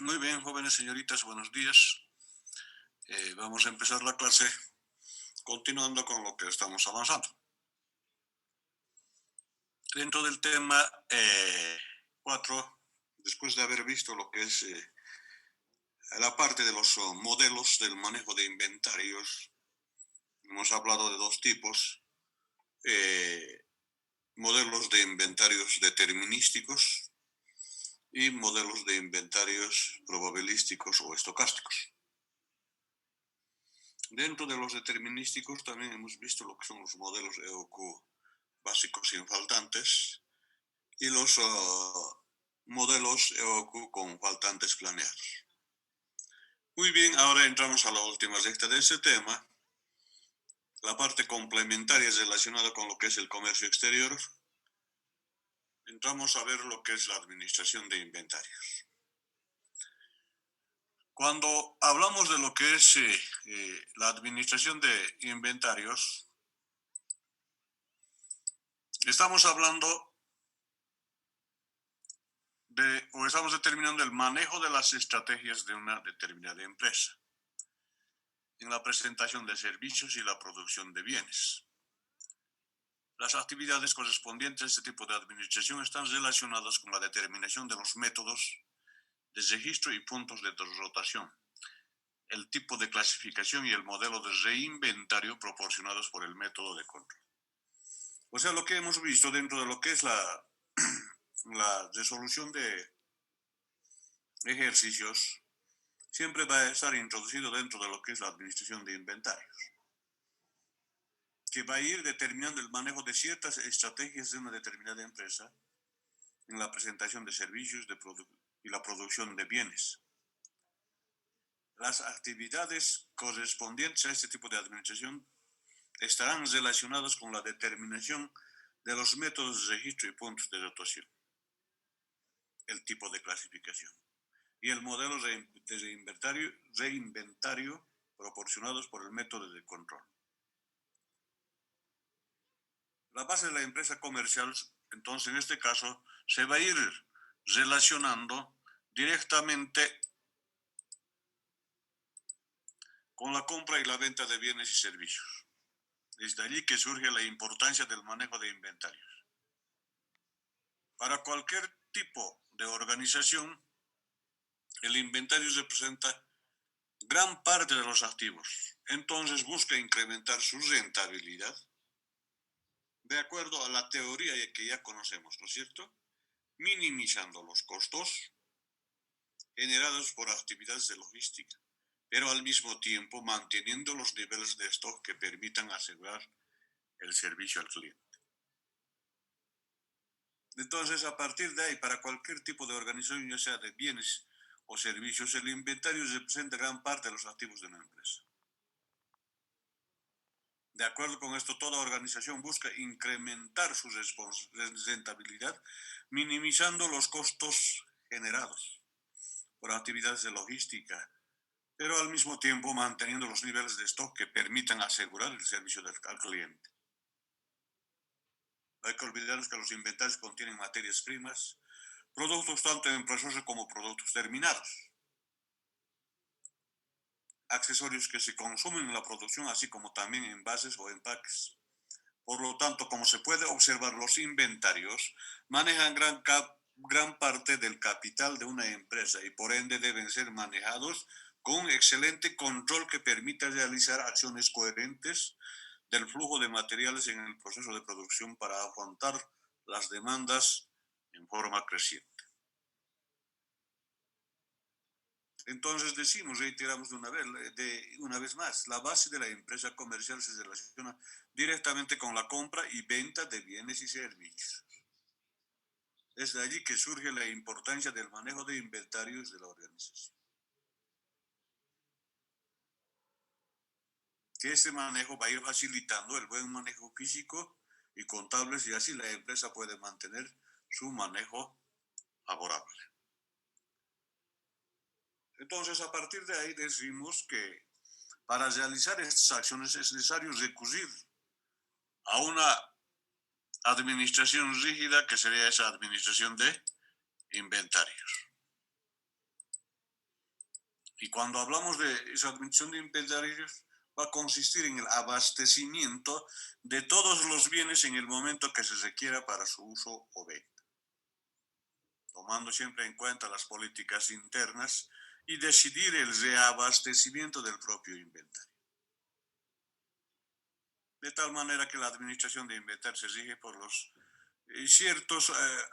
Muy bien, jóvenes señoritas, buenos días. Vamos a empezar la clase continuando con lo que estamos avanzando. Dentro del tema 4, después de haber visto lo que es la parte de los modelos del manejo de inventarios, hemos hablado de dos tipos. Modelos de inventarios determinísticos y modelos de inventarios probabilísticos o estocásticos. Dentro de los determinísticos también hemos visto lo que son los modelos EOQ básicos infaltantes y los modelos EOQ con faltantes planeados. Muy bien, ahora entramos a la última secta de este tema, la parte complementaria relacionada con lo que es el comercio exterior. Entramos a ver lo que es la administración de inventarios. Cuando hablamos de lo que es la administración de inventarios, estamos hablando o estamos determinando el manejo de las estrategias de una determinada empresa en la presentación de servicios y la producción de bienes. Las actividades correspondientes a este tipo de administración están relacionadas con la determinación de los métodos de registro y puntos de rotación, el tipo de clasificación y el modelo de reinventario proporcionados por el método de control. O sea, lo que hemos visto dentro de lo que es la resolución de ejercicios siempre va a estar introducido dentro de lo que es la administración de inventarios, que va a ir determinando el manejo de ciertas estrategias de una determinada empresa en la presentación de servicios y la producción de bienes. Las actividades correspondientes a este tipo de administración estarán relacionadas con la determinación de los métodos de registro y puntos de rotación, el tipo de clasificación y el modelo de reinventario proporcionados por el método de control. La base de la empresa comercial, entonces en este caso, se va a ir relacionando directamente con la compra y la venta de bienes y servicios. Es de allí que surge la importancia del manejo de inventarios. Para cualquier tipo de organización, el inventario representa gran parte de los activos. Entonces busca incrementar su rentabilidad de acuerdo a la teoría que ya conocemos, ¿no es cierto? Minimizando los costos generados por actividades de logística, pero al mismo tiempo manteniendo los niveles de stock que permitan asegurar el servicio al cliente. Entonces, a partir de ahí, para cualquier tipo de organización, ya sea de bienes o servicios, el inventario representa gran parte de los activos de una empresa. De acuerdo con esto, toda organización busca incrementar su rentabilidad, minimizando los costos generados por actividades de logística, pero al mismo tiempo manteniendo los niveles de stock que permitan asegurar el servicio al cliente. No hay que olvidarnos que los inventarios contienen materias primas, productos tanto en proceso como productos terminados, accesorios que se consumen en la producción, así como también envases o empaques. Por lo tanto, como se puede observar, los inventarios manejan gran parte del capital de una empresa y por ende deben ser manejados con un excelente control que permita realizar acciones coherentes del flujo de materiales en el proceso de producción para afrontar las demandas en forma creciente. Entonces reiteramos una vez más, la base de la empresa comercial se relaciona directamente con la compra y venta de bienes y servicios. Es de allí que surge la importancia del manejo de inventarios de la organización. Que este manejo va a ir facilitando el buen manejo físico y contable y así la empresa puede mantener su manejo favorable. Entonces, a partir de ahí decimos que para realizar estas acciones es necesario recurrir a una administración rígida que sería esa administración de inventarios. Y cuando hablamos de esa administración de inventarios, va a consistir en el abastecimiento de todos los bienes en el momento que se requiera para su uso o venta, tomando siempre en cuenta las políticas internas y decidir el reabastecimiento del propio inventario. De tal manera que la administración de inventario se rige por los ciertos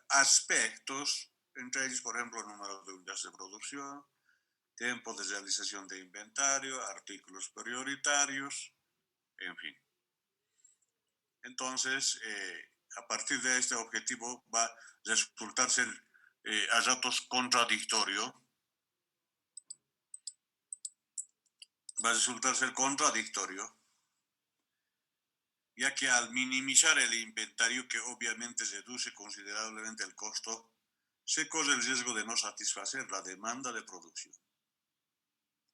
aspectos, entre ellos, por ejemplo, el número de unidades de producción, tiempo de realización de inventario, artículos prioritarios, en fin. Entonces, a partir de este objetivo va a resultar ser a ratos contradictorio, ya que al minimizar el inventario, que obviamente reduce considerablemente el costo, se corre el riesgo de no satisfacer la demanda de producción.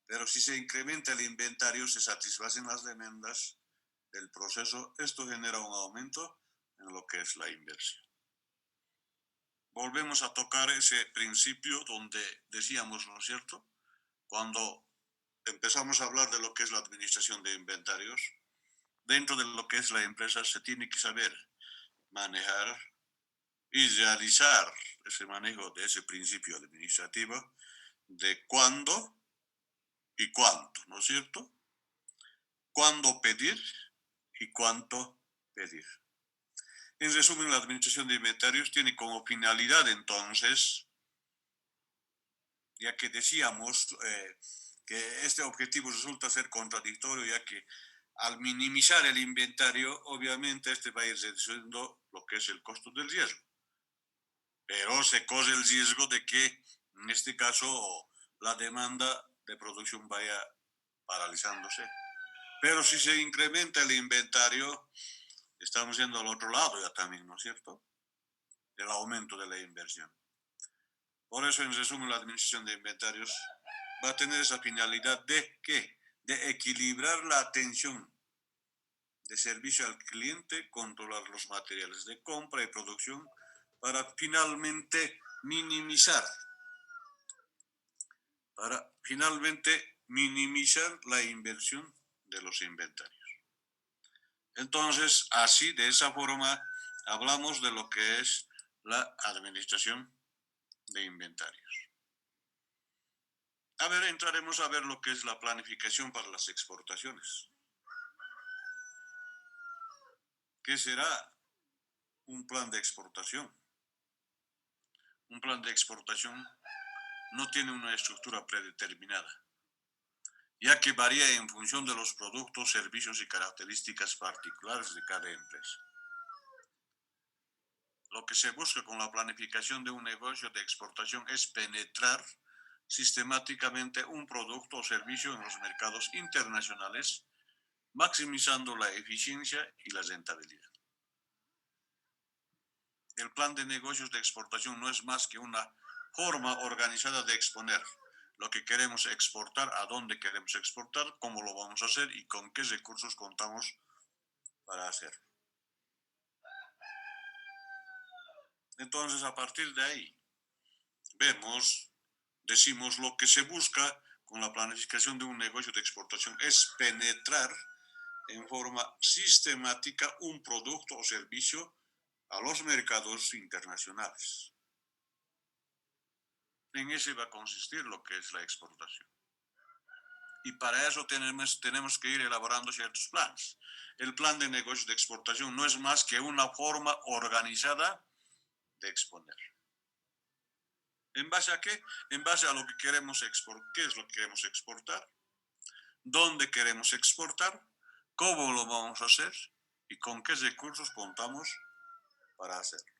Pero si se incrementa el inventario, se satisfacen las demandas del proceso. Esto genera un aumento en lo que es la inversión. Volvemos a tocar ese principio donde decíamos, ¿no es cierto? Cuando empezamos a hablar de lo que es la administración de inventarios, dentro de lo que es la empresa se tiene que saber manejar y realizar ese manejo de ese principio administrativo de cuándo y cuánto, ¿no es cierto? Cuándo pedir y cuánto pedir. En resumen, la administración de inventarios tiene como finalidad entonces, ya que decíamos que este objetivo resulta ser contradictorio, ya que al minimizar el inventario, obviamente este va a ir reduciendo lo que es el costo del riesgo. Pero se corre el riesgo de que, en este caso, la demanda de producción vaya paralizándose. Pero si se incrementa el inventario, estamos yendo al otro lado ya también, ¿no es cierto? El aumento de la inversión. Por eso, en resumen, la administración de inventarios va a tener esa finalidad de ¿qué? De equilibrar la atención de servicio al cliente, controlar los materiales de compra y producción para finalmente minimizar la inversión de los inventarios. Entonces, así, de esa forma, hablamos de lo que es la administración de inventarios. A ver, entraremos a ver lo que es la planificación para las exportaciones. ¿Qué será un plan de exportación? Un plan de exportación no tiene una estructura predeterminada, ya que varía en función de los productos, servicios y características particulares de cada empresa. Lo que se busca con la planificación de un negocio de exportación es penetrar sistemáticamente un producto o servicio en los mercados internacionales, maximizando la eficiencia y la rentabilidad. El plan de negocios de exportación no es más que una forma organizada de exponer lo que queremos exportar, a dónde queremos exportar, cómo lo vamos a hacer y con qué recursos contamos para hacerlo. Entonces, a partir de ahí, decimos lo que se busca con la planificación de un negocio de exportación es penetrar en forma sistemática un producto o servicio a los mercados internacionales. En ese va a consistir lo que es la exportación. Y para eso tenemos que ir elaborando ciertos planes. El plan de negocios de exportación no es más que una forma organizada de exponer. ¿En base a qué? En base a lo que queremos exportar. ¿Qué es lo que queremos exportar? ¿Dónde queremos exportar? ¿Cómo lo vamos a hacer? ¿Y con qué recursos contamos para hacerlo?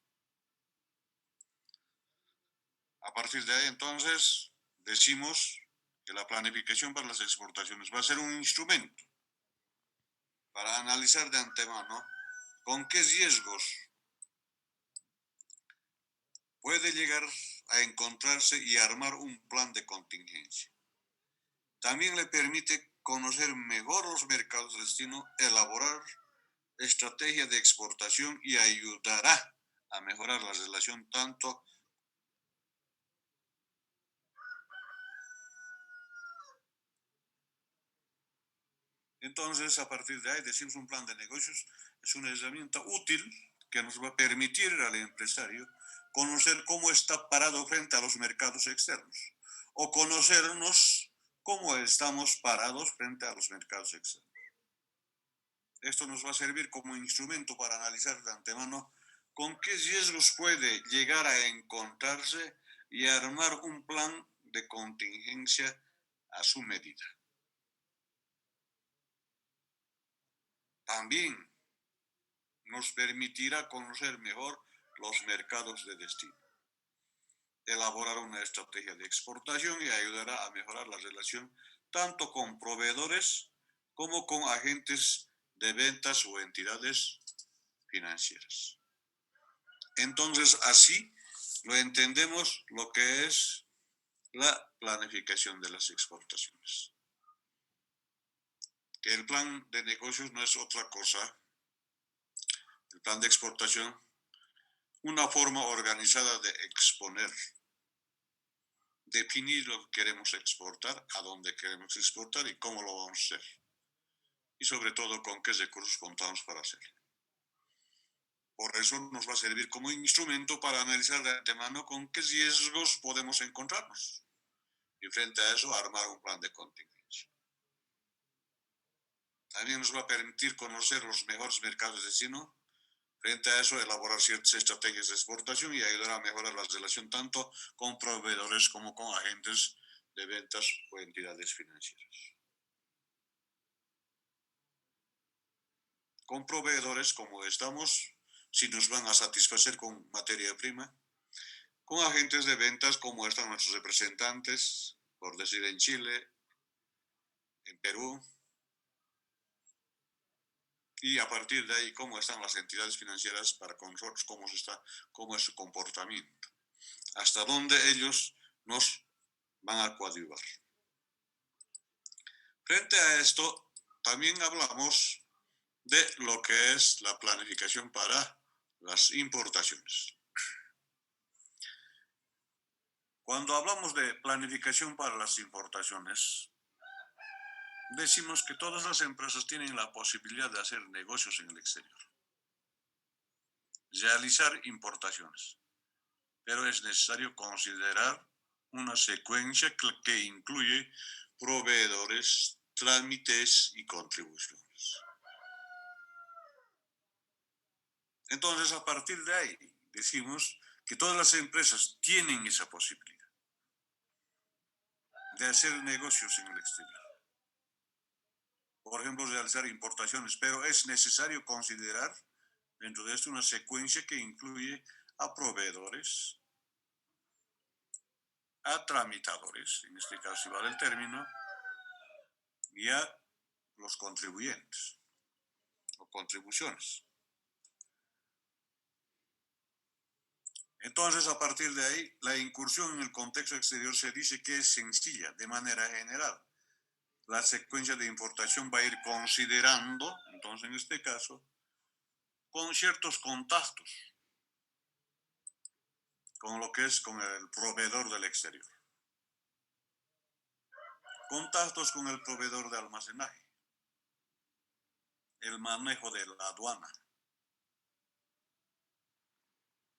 A partir de ahí, entonces, decimos que la planificación para las exportaciones va a ser un instrumento para analizar de antemano con qué riesgos puede llegar a encontrarse y armar un plan de contingencia. También le permite conocer mejor los mercados de destino, elaborar estrategia de exportación y ayudará a mejorar la relación tanto Entonces, a partir de ahí, decimos un plan de negocios es una herramienta útil que nos va a permitir al empresario conocer cómo está parado frente a los mercados externos o conocernos cómo estamos parados frente a los mercados externos. Esto nos va a servir como instrumento para analizar de antemano con qué riesgos puede llegar a encontrarse y armar un plan de contingencia a su medida. También nos permitirá conocer mejor los mercados de destino, elaborar una estrategia de exportación y ayudará a mejorar la relación tanto con proveedores como con agentes de ventas o entidades financieras. Entonces, así lo entendemos lo que es la planificación de las exportaciones. Que el plan de negocios no es otra cosa, el plan de exportación, una forma organizada de exponer, definir lo que queremos exportar, a dónde queremos exportar y cómo lo vamos a hacer. Y sobre todo con qué recursos contamos para hacerlo. Por eso nos va a servir como instrumento para analizar de antemano con qué riesgos podemos encontrarnos. Y frente a eso, armar un plan de contingencia. También nos va a permitir conocer los mejores mercados de destino. Frente a eso, elaborar ciertas estrategias de exportación y ayudar a mejorar la relación tanto con proveedores como con agentes de ventas o entidades financieras. Con proveedores, como estamos, si nos van a satisfacer con materia prima. Con agentes de ventas, como están nuestros representantes, por decir en Chile, en Perú. Y a partir de ahí, cómo están las entidades financieras para con nosotros, cómo es su comportamiento. Hasta dónde ellos nos van a coadyuvar. Frente a esto, también hablamos de lo que es la planificación para las importaciones. Cuando hablamos de planificación para las importaciones, decimos que todas las empresas tienen la posibilidad de hacer negocios en el exterior, realizar importaciones, pero es necesario considerar una secuencia que incluye proveedores, trámites y contribuciones. Entonces, a partir de ahí, decimos que todas las empresas tienen esa posibilidad de hacer negocios en el exterior. Por ejemplo, realizar importaciones, pero es necesario considerar dentro de esto una secuencia que incluye a proveedores, a tramitadores, en este caso vale el término, y a los contribuyentes o contribuciones. Entonces, a partir de ahí, la incursión en el contexto exterior se dice que es sencilla de manera general. La secuencia de importación va a ir considerando, entonces en este caso, con ciertos contactos con lo que es con el proveedor del exterior. Contactos con el proveedor de almacenaje, el manejo de la aduana,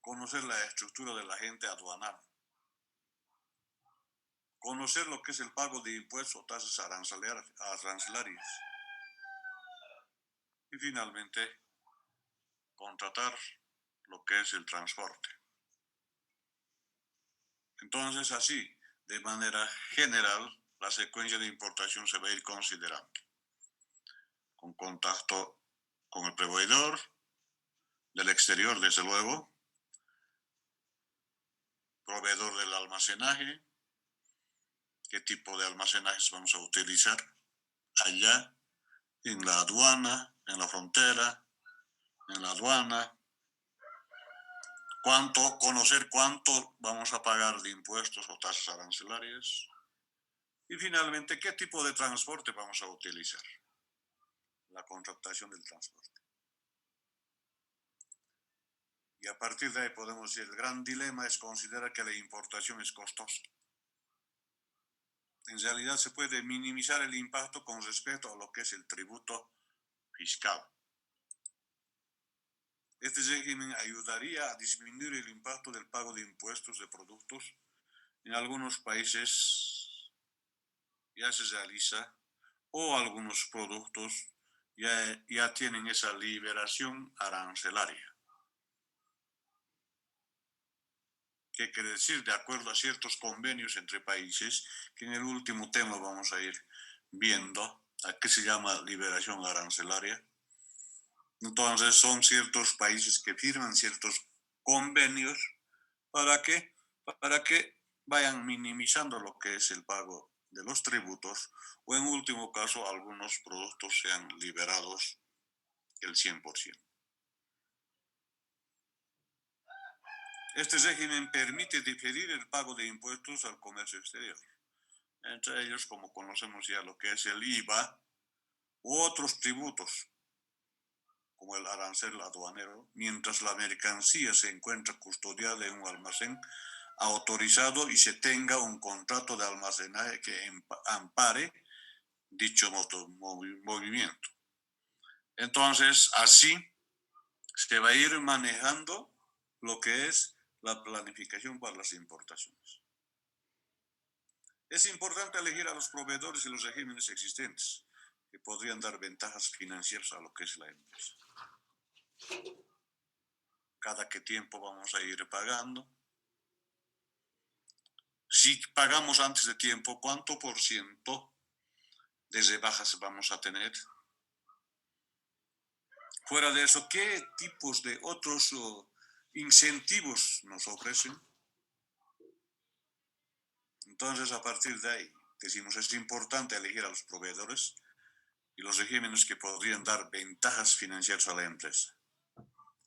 conocer la estructura del agente aduanal, conocer lo que es el pago de impuestos o tasas arancelarias y finalmente contratar lo que es el transporte. Entonces así, de manera general, la secuencia de importación se va a ir considerando con contacto con el proveedor del exterior, desde luego, proveedor del almacenaje, qué tipo de almacenajes vamos a utilizar allá, en la aduana, en la frontera, en la aduana, conocer cuánto vamos a pagar de impuestos o tasas arancelarias y finalmente qué tipo de transporte vamos a utilizar, la contratación del transporte. Y a partir de ahí podemos decir, el gran dilema es considerar que la importación es costosa. en realidad se puede minimizar el impacto con respecto a lo que es el tributo fiscal. Este régimen ayudaría a disminuir el impacto del pago de impuestos de productos. En algunos países ya se realiza o algunos productos ya tienen esa liberación arancelaria. ¿Qué quiere decir? De acuerdo a ciertos convenios entre países, que en el último tema vamos a ir viendo a qué se llama liberación arancelaria. Entonces son ciertos países que firman ciertos convenios para que, para que vayan minimizando lo que es el pago de los tributos o en último caso algunos productos sean liberados el 100%. Este régimen permite diferir el pago de impuestos al comercio exterior, entre ellos, como conocemos ya, lo que es el IVA u otros tributos, como el arancel aduanero, mientras la mercancía se encuentra custodiada en un almacén autorizado y se tenga un contrato de almacenaje que ampare dicho movimiento. Entonces, así se va a ir manejando lo que es la planificación para las importaciones. Es importante elegir a los proveedores y los regímenes existentes que podrían dar ventajas financieras a lo que es la empresa. Cada qué tiempo vamos a ir pagando. Si pagamos antes de tiempo, ¿cuánto por ciento de rebajas vamos a tener? Fuera de eso, ¿qué tipos de otros incentivos nos ofrecen? Entonces, a partir de ahí, decimos, es importante elegir a los proveedores y los regímenes que podrían dar ventajas financieras a la empresa.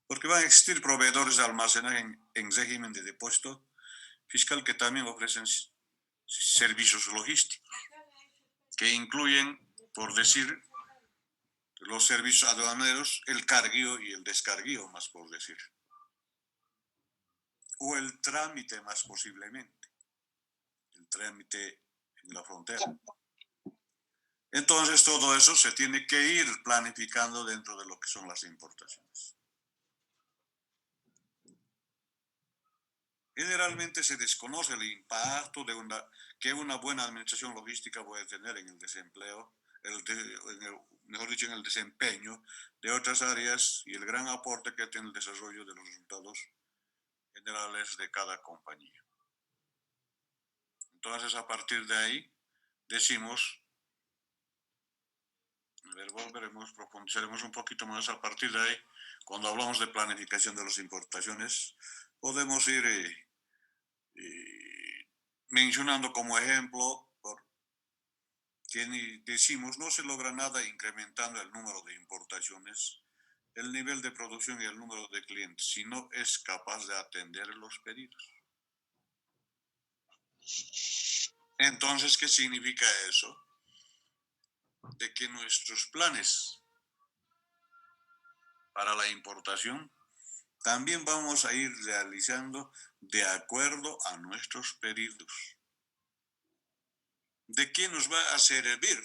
Porque van a existir proveedores de almacenaje en régimen de depósito fiscal que también ofrecen servicios logísticos, que incluyen, por decir, los servicios aduaneros, el carguío y el descarguío, más por decir. O el trámite, más posiblemente. El trámite en la frontera. Entonces, todo eso se tiene que ir planificando dentro de lo que son las importaciones. Generalmente se desconoce el impacto que una buena administración logística puede tener en el desempleo, mejor dicho, en el desempeño de otras áreas y el gran aporte que tiene el desarrollo de los resultados generales de cada compañía. Entonces, a partir de ahí, decimos, profundizaremos un poquito más a partir de ahí, cuando hablamos de planificación de las importaciones, podemos ir mencionando como ejemplo que decimos no se logra nada incrementando el número de importaciones, el nivel de producción y el número de clientes, si no es capaz de atender los pedidos. Entonces, ¿qué significa eso? De que nuestros planes para la importación también vamos a ir realizando de acuerdo a nuestros pedidos. ¿De qué nos va a servir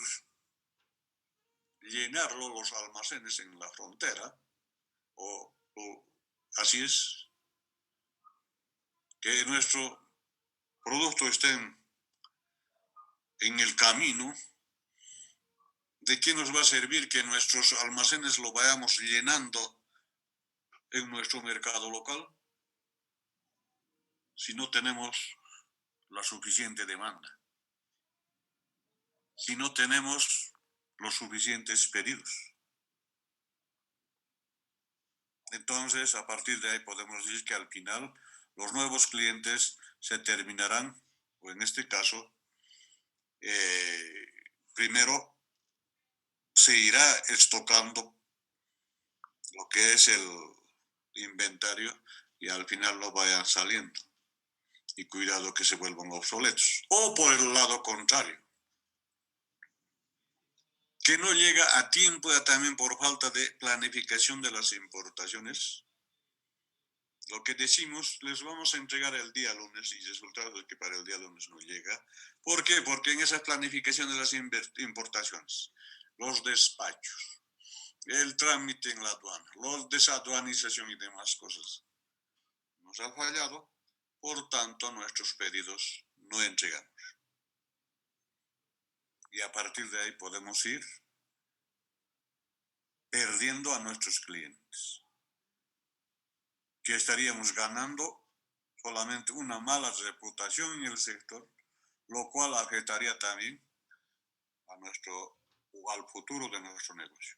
llenarlo los almacenes en la frontera? O así es, que nuestro producto esté en el camino. ¿De qué nos va a servir que nuestros almacenes lo vayamos llenando en nuestro mercado local si no tenemos la suficiente demanda? Si no tenemos los suficientes pedidos. Entonces, a partir de ahí podemos decir que al final los nuevos clientes se terminarán, o en este caso, primero se irá estocando lo que es el inventario y al final no vayan saliendo. Y cuidado que se vuelvan obsoletos. O por el lado contrario, que no llega a tiempo también por falta de planificación de las importaciones, Lo que decimos, les vamos a entregar el día lunes y resultado es que para el día lunes no llega. ¿Por qué? Porque en esa planificación de las importaciones, los despachos, el trámite en la aduana, la desaduanización y demás cosas, nos ha fallado, por tanto nuestros pedidos no entregamos. Y a partir de ahí podemos ir perdiendo a nuestros clientes, que estaríamos ganando solamente una mala reputación en el sector, lo cual afectaría también a nuestro o al futuro de nuestro negocio.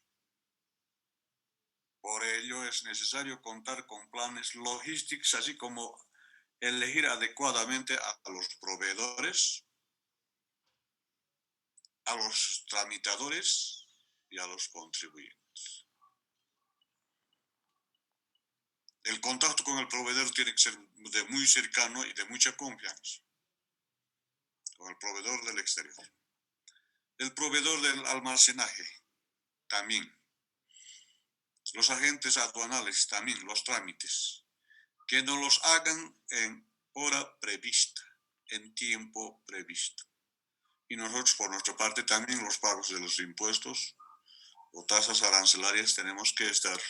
Por ello es necesario contar con planes logísticos, así como elegir adecuadamente a los proveedores, a los tramitadores y a los contribuyentes. El contacto con el proveedor tiene que ser de muy cercano y de mucha confianza, con el proveedor del exterior. El proveedor del almacenaje también. Los agentes aduanales también, los trámites, que no los hagan en hora prevista, en tiempo previsto. Y nosotros, por nuestra parte, también los pagos de los impuestos o tasas arancelarias tenemos que estar,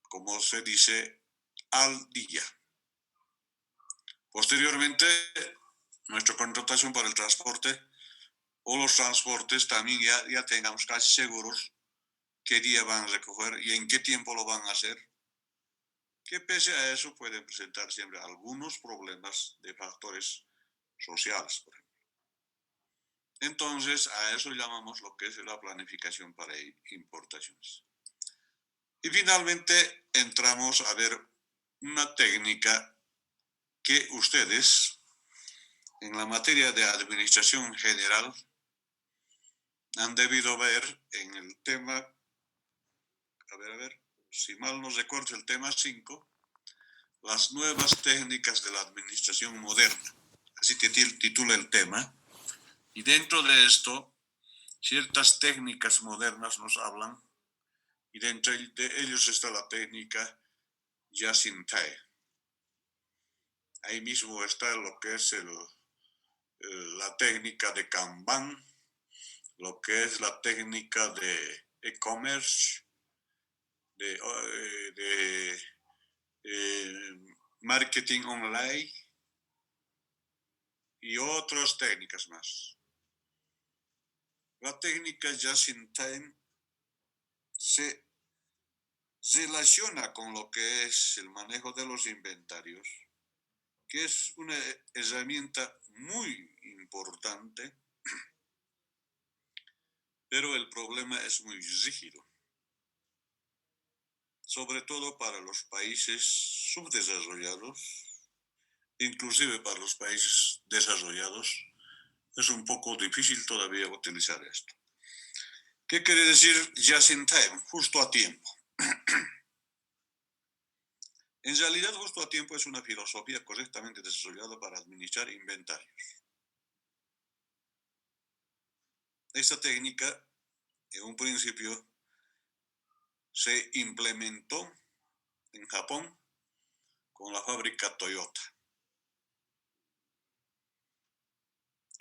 como se dice, al día. Posteriormente, nuestra contratación para el transporte o los transportes también ya tengamos casi seguros qué día van a recoger y en qué tiempo lo van a hacer, que pese a eso pueden presentar siempre algunos problemas de factores sociales, por ejemplo. Entonces, a eso llamamos lo que es la planificación para importaciones. Y finalmente entramos a ver una técnica que ustedes, en la materia de administración general, han debido ver en el tema, a ver, si mal no recuerdo, el tema 5, las nuevas técnicas de la administración moderna. Así titula el tema. Y dentro de esto, ciertas técnicas modernas nos hablan, y dentro de ellos está la técnica Just-in-Time. Ahí mismo está lo que es la técnica de Kanban, lo que es la técnica de e-commerce, de marketing online y otras técnicas más. La técnica Just-in-Time se relaciona con lo que es el manejo de los inventarios, que es una herramienta muy importante, pero el problema es muy rígido, sobre todo para los países subdesarrollados, inclusive para los países desarrollados, es un poco difícil todavía utilizar esto. ¿Qué quiere decir just in time? Justo a tiempo. En realidad, justo a tiempo es una filosofía correctamente desarrollada para administrar inventarios. Esta técnica, en un principio, se implementó en Japón con la fábrica Toyota.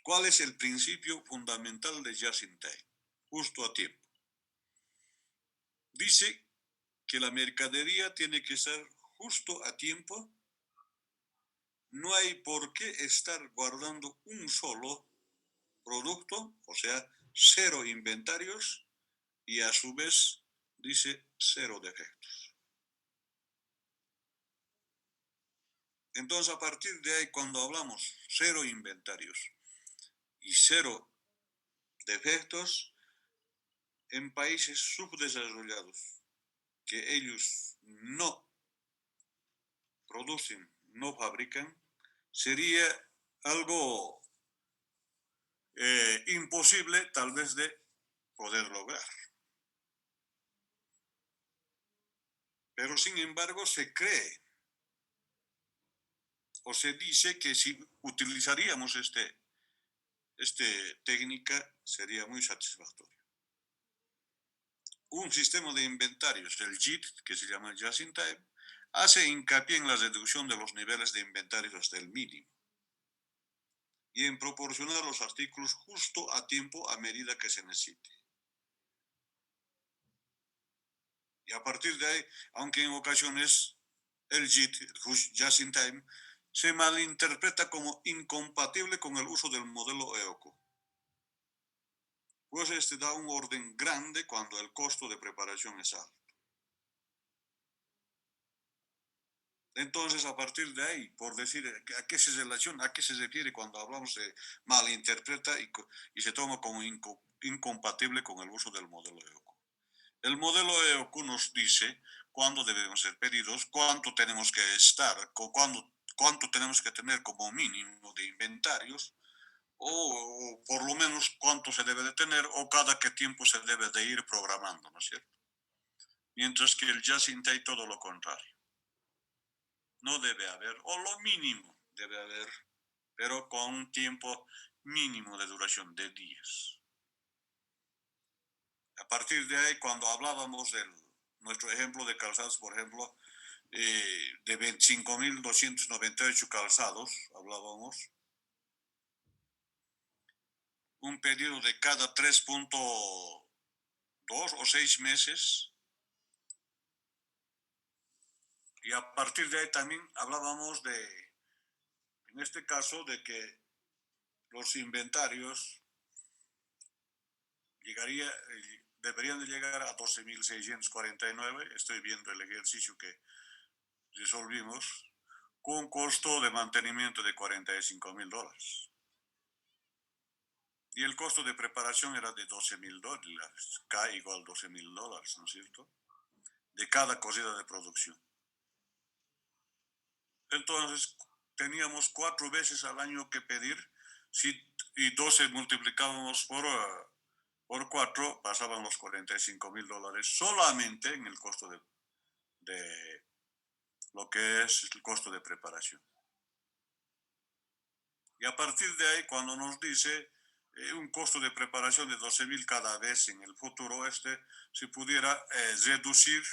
¿Cuál es el principio fundamental de Just in Time? Justo a tiempo. Dice que la mercadería tiene que estar justo a tiempo. No hay por qué estar guardando un solo producto, o sea, 0 inventarios, y a su vez dice 0 defectos. Entonces, a partir de ahí, cuando hablamos 0 inventarios y 0 defectos, en países subdesarrollados, que ellos no producen, no fabrican, sería algo imposible tal vez de poder lograr. Pero sin embargo se cree o se dice que si utilizaríamos esta técnica sería muy satisfactorio. Un sistema de inventarios, el JIT, que se llama Just in Time, hace hincapié en la reducción de los niveles de inventarios hasta el mínimo y en proporcionar los artículos justo a tiempo a medida que se necesite. Y a partir de ahí, aunque en ocasiones el JIT, Just in Time, se malinterpreta como incompatible con el uso del modelo EOCO, pues este da un orden grande cuando el costo de preparación es alto. Entonces, a partir de ahí, por decir a qué se relaciona, a qué se refiere cuando hablamos de malinterpreta y se toma como incompatible con el uso del modelo EOCO. El modelo EOCO nos dice cuándo debemos ser pedidos, cuánto tenemos que estar, cuánto tenemos que tener como mínimo de inventarios, o por lo menos cuánto se debe de tener, o cada qué tiempo se debe de ir programando, ¿no es cierto? Mientras que el Just in Time todo lo contrario. No debe haber, o lo mínimo debe haber, pero con un tiempo mínimo de duración de días. A partir de ahí, cuando hablábamos de nuestro ejemplo de calzados, por ejemplo, de 25.298 calzados, hablábamos, un pedido de cada 3.2 o 6 meses. Y a partir de ahí también hablábamos en este caso, de que los inventarios deberían de llegar a 12.649. Estoy viendo el ejercicio que resolvimos, con un costo de mantenimiento de $45.000. Y el costo de preparación era de $12.000, K igual $12.000, ¿no es cierto? De cada cosida de producción. Entonces, teníamos 4 veces al año que pedir, y 12 multiplicábamos por 4, pasaban los $45.000 solamente en el costo de lo que es el costo de preparación. Y a partir de ahí, cuando nos dice un costo de preparación de 12.000 cada vez en el futuro, se pudiera reducir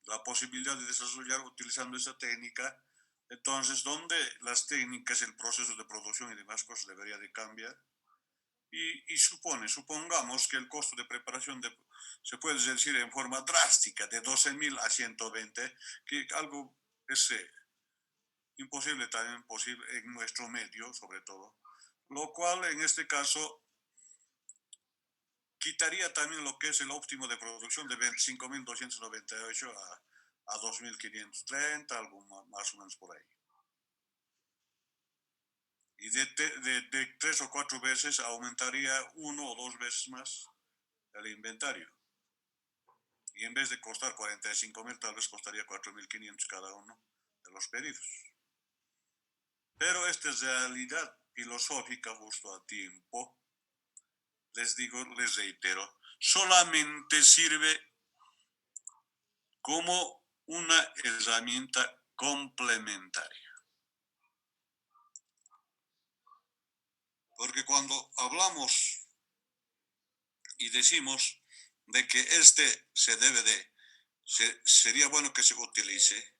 la posibilidad de desarrollar utilizando esa técnica. Entonces, donde las técnicas, el proceso de producción y demás cosas debería de cambiar. Y supongamos que el costo de preparación se puede reducir en forma drástica de 12.000 a 120, que algo es imposible también posible en nuestro medio, sobre todo, lo cual en este caso quitaría también lo que es el óptimo de producción de 25.298 a 2.530, algo más o menos por ahí. Y de 3 o 4 veces aumentaría 1 o 2 veces más el inventario. Y en vez de costar 45.000, tal vez costaría 4.500 cada uno de los pedidos. Pero esta es realidad filosófica justo a tiempo. Les digo, les reitero, solamente sirve como una herramienta complementaria. Porque cuando hablamos y decimos de que sería bueno que se utilice,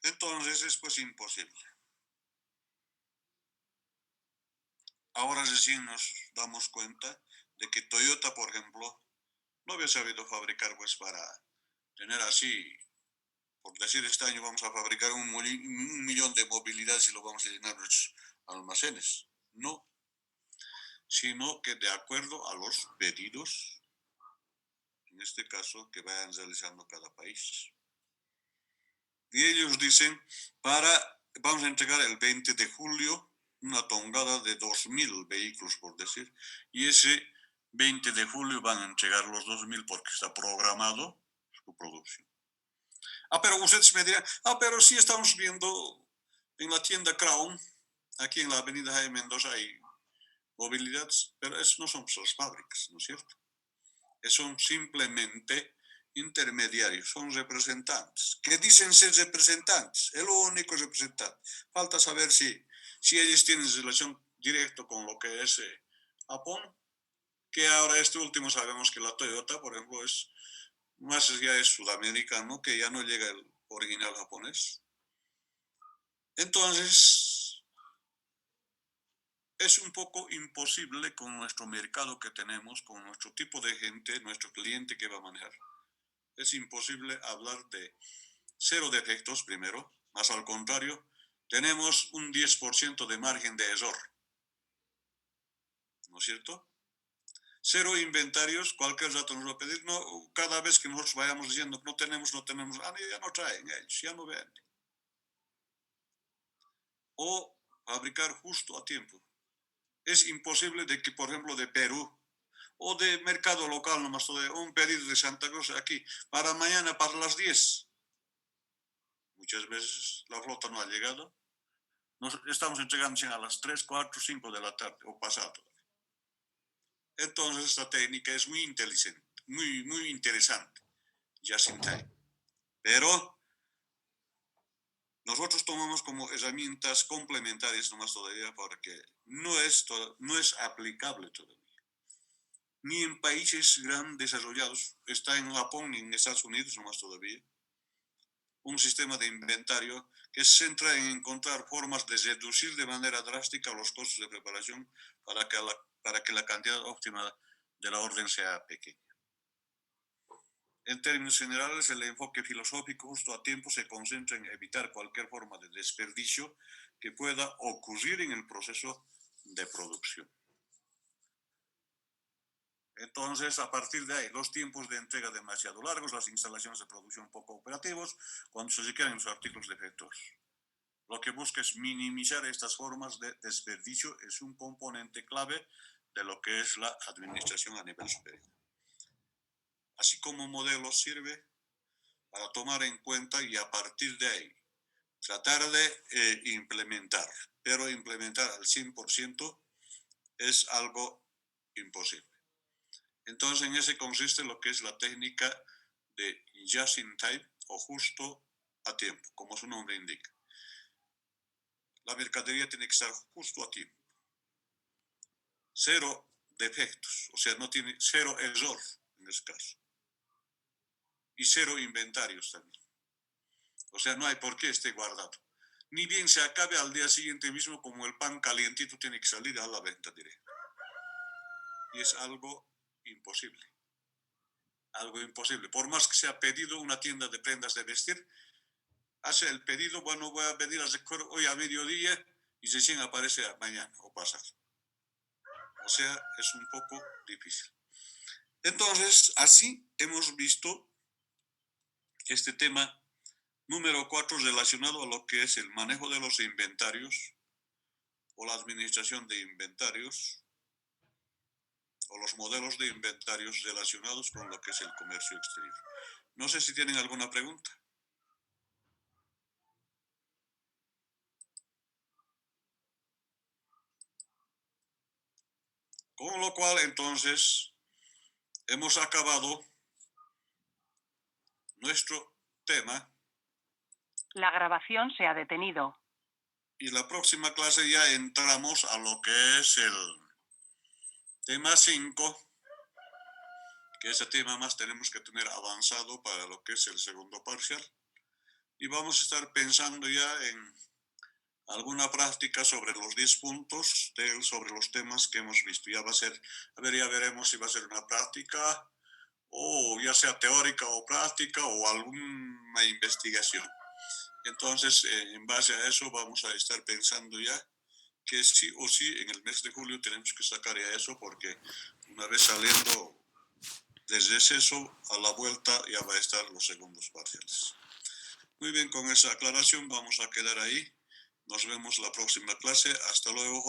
entonces es pues imposible. Ahora recién nos damos cuenta de que Toyota, por ejemplo, no había sabido fabricar pues para tener así, por decir, este año vamos a fabricar un millón de movilidades y lo vamos a llenar los almacenes. No, sino que de acuerdo a los pedidos, en este caso, que vayan realizando cada país. Y ellos dicen, vamos a entregar el 20 de julio una tongada de 2.000 vehículos, por decir, y ese 20 de julio van a entregar los 2.000 porque está programado su producción. Pero ustedes me dirán, pero sí estamos viendo en la tienda Crown, aquí en la avenida Jaime Mendoza, hay movilidades, pero eso no son las fábricas, ¿no es cierto? Son simplemente intermediarios, son representantes, que dicen ser representantes, es lo único representante. Falta saber si ellos tienen relación directa con lo que es Japón, que ahora último sabemos que la Toyota, por ejemplo, es más ya es sudamericano, que ya no llega el original japonés. Entonces, es un poco imposible con nuestro mercado que tenemos, con nuestro tipo de gente, nuestro cliente que va a manejar. Es imposible hablar de cero defectos primero, más al contrario, tenemos un 10% de margen de error, ¿no es cierto? Cero inventarios, cualquier rato nos va a pedir, no, cada vez que nosotros vayamos diciendo no tenemos, ya no traen ellos, ya no venden. O fabricar justo a tiempo. Es imposible de que, por ejemplo, de Perú o de mercado local, nomás de un pedido de Santa Cruz aquí, para mañana, para las 10. Muchas veces la flota no ha llegado. Nos estamos entregando a las 3, 4, 5 de la tarde o pasado. Entonces esta técnica es muy inteligente, muy interesante, just in time. Pero nosotros tomamos como herramientas complementarias nomás todavía porque no es aplicable todavía. Ni en países gran desarrollados, está en Japón ni en Estados Unidos nomás todavía. Un sistema de inventario que se centra en encontrar formas de reducir de manera drástica los costos de preparación para que la cantidad óptima de la orden sea pequeña. En términos generales, el enfoque filosófico justo a tiempo se concentra en evitar cualquier forma de desperdicio que pueda ocurrir en el proceso de producción. Entonces, a partir de ahí, los tiempos de entrega demasiado largos, las instalaciones de producción poco operativos, cuando se requieren los artículos defectuosos. Lo que busca es minimizar estas formas de desperdicio, es un componente clave de lo que es la administración a nivel superior. Así como modelo sirve para tomar en cuenta y a partir de ahí tratar de implementar, pero implementar al 100% es algo imposible. Entonces en ese consiste lo que es la técnica de just in time o justo a tiempo, como su nombre indica. La mercadería tiene que estar justo a tiempo. Cero defectos, o sea, no tiene cero error en este caso. Y cero inventarios también. O sea, no hay por qué esté guardado. Ni bien se acabe al día siguiente mismo, como el pan calientito tiene que salir a la venta directa. Y es algo imposible. Algo imposible. Por más que sea pedido una tienda de prendas de vestir, hace el pedido, bueno, voy a venir a recoger hoy a mediodía y recién aparece mañana o pasado. O sea, es un poco difícil. Entonces, así hemos visto este tema número 4 relacionado a lo que es el manejo de los inventarios o la administración de inventarios o los modelos de inventarios relacionados con lo que es el comercio exterior. No sé si tienen alguna pregunta. Con lo cual, entonces, hemos acabado nuestro tema. La grabación se ha detenido. Y la próxima clase ya entramos a lo que es el tema 5, que ese tema más tenemos que tener avanzado para lo que es el segundo parcial. Y vamos a estar pensando ya en alguna práctica sobre los 10 puntos sobre los temas que hemos visto. Ya va a ser, ya veremos si va a ser una práctica o ya sea teórica o práctica o alguna investigación. Entonces, en base a eso vamos a estar pensando ya que sí o sí en el mes de julio tenemos que sacar ya eso, porque una vez saliendo desde eso a la vuelta ya va a estar los segundos parciales. Muy bien, con esa aclaración vamos a quedar ahí. Nos vemos la próxima clase. Hasta luego.